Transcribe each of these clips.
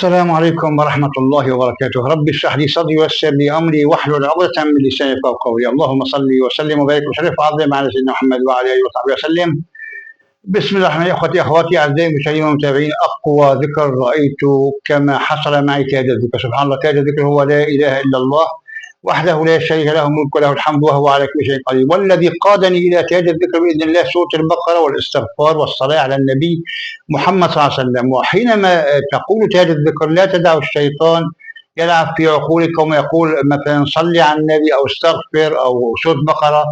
السلام عليكم ورحمة الله وبركاته. رب اشرح لي صدري ويسر لي أمري واحلل عقدة من لساني يفقهوا قولي. اللهم صل وسلم وبارك وشرف وعظم على سيدنا محمد وعلى آله وصحبه وسلم. بسم الله الرحمن الرحيم. إخوتي أخواتي أعزائي المشاهدين والمتابعين، أقوى ذكر رأيت كما حصل معي تاج الذكر. سبحان الله، تاج الذكر هو لا إله إلا الله وحده لا شريك له، الملك وله الحمد وهو على كل شيء قدير. والذي قادني إلى تاج الذكر بإذن الله سورة البقرة والاستغفار والصلاة على النبي محمد صلى الله عليه وسلم. وحينما تقول تاج الذكر لا تدع الشيطان يلعب في عقولكم ويقول مثلا صلي على النبي أو استغفر أو سورة بقرة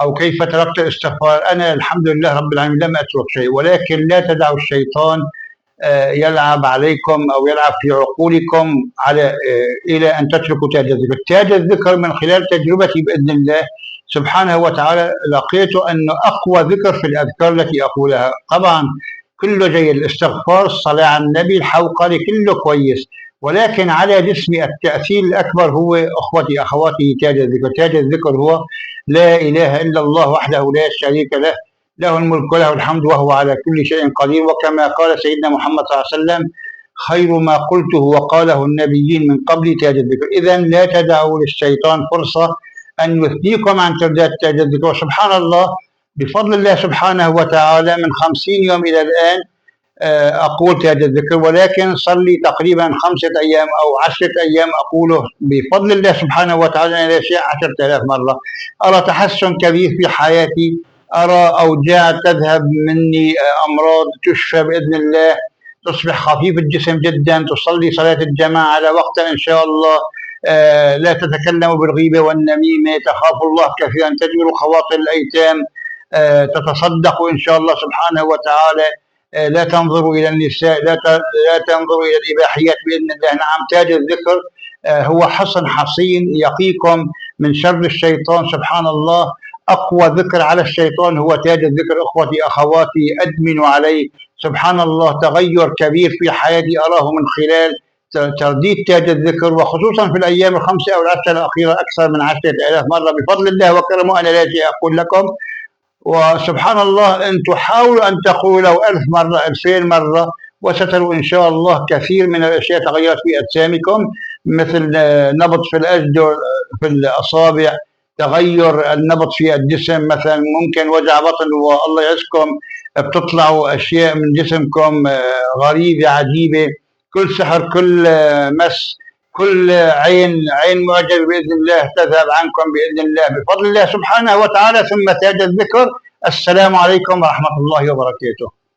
أو كيف تركت الاستغفار. أنا الحمد لله رب العالمين لم أترك شيء، ولكن لا تدعوا الشيطان يلعب عليكم أو يلعب في عقولكم على إلى أن تتركوا تاج الذكر. تاج الذكر من خلال تجربتي بإذن الله سبحانه وتعالى لقيت أنه أقوى ذكر في الأذكار التي أقولها. طبعا كله جيد، الاستغفار، الصلاة على النبي، الحوقلة، كله كويس، ولكن على جسمي التأثير الأكبر هو أخوتي أخواتي تاج الذكر. تاج الذكر هو لا إله إلا الله وحده لا شريك له، له الملك وله الحمد وهو على كل شيء قدير. وكما قال سيدنا محمد صلى الله عليه وسلم خير ما قلته وقاله النبيين من قبل تاج الذكر. إذا لا تدعوا للشيطان فرصة أن يثنيكم عن ترداد تاج الذكر. وسبحان الله بفضل الله سبحانه وتعالى من 50 يوم إلى الآن أقول تاج الذكر، ولكن صلي تقريبا 5 أيام أو 10 أيام أقوله بفضل الله سبحانه وتعالى إلى شيء 10,000 مرة. أرى تحسن كبير في حياتي، أرى أوجاع تذهب مني، أمراض تشفى بإذن الله، تصبح خفيف الجسم جدا، تصلي صلاة الجماعة على وقتها إن شاء الله، لا تتكلم بالغيبة والنميمة، تخاف الله كثيرا، تجبر خواطر الأيتام، تتصدق إن شاء الله سبحانه وتعالى، لا تنظروا إلى النساء، لا تنظروا إلى الإباحيات بإذن الله. نعم، تاج الذكر هو حصن حصين يقيكم من شر الشيطان. سبحان الله، أقوى ذكر على الشيطان هو تاج الذكر. أخوتي أخواتي أدمنوا عليه. سبحان الله، تغير كبير في حياتي أراه من خلال ترديد تاج الذكر، وخصوصا في الأيام 5 أو 10 الأخيرة أكثر من 10,000 مرة بفضل الله وكرمه. أنا لا شيء أقول لكم، وسبحان الله أن تحاولوا أن تقولوا له 1000 مرة 2000 مرة وستروا إن شاء الله كثير من الأشياء تغيرت في أجسامكم، مثل نبض في الأجدر، في الأصابع، تغير النبض في الجسم، مثلا ممكن وجع بطن والله يعزكم بتطلعوا أشياء من جسمكم غريبة عجيبة، كل سحر، كل مس، كل عين معجبة بإذن الله تذهب عنكم بإذن الله بفضل الله سبحانه وتعالى. ثم تاج الذكر. السلام عليكم ورحمة الله وبركاته.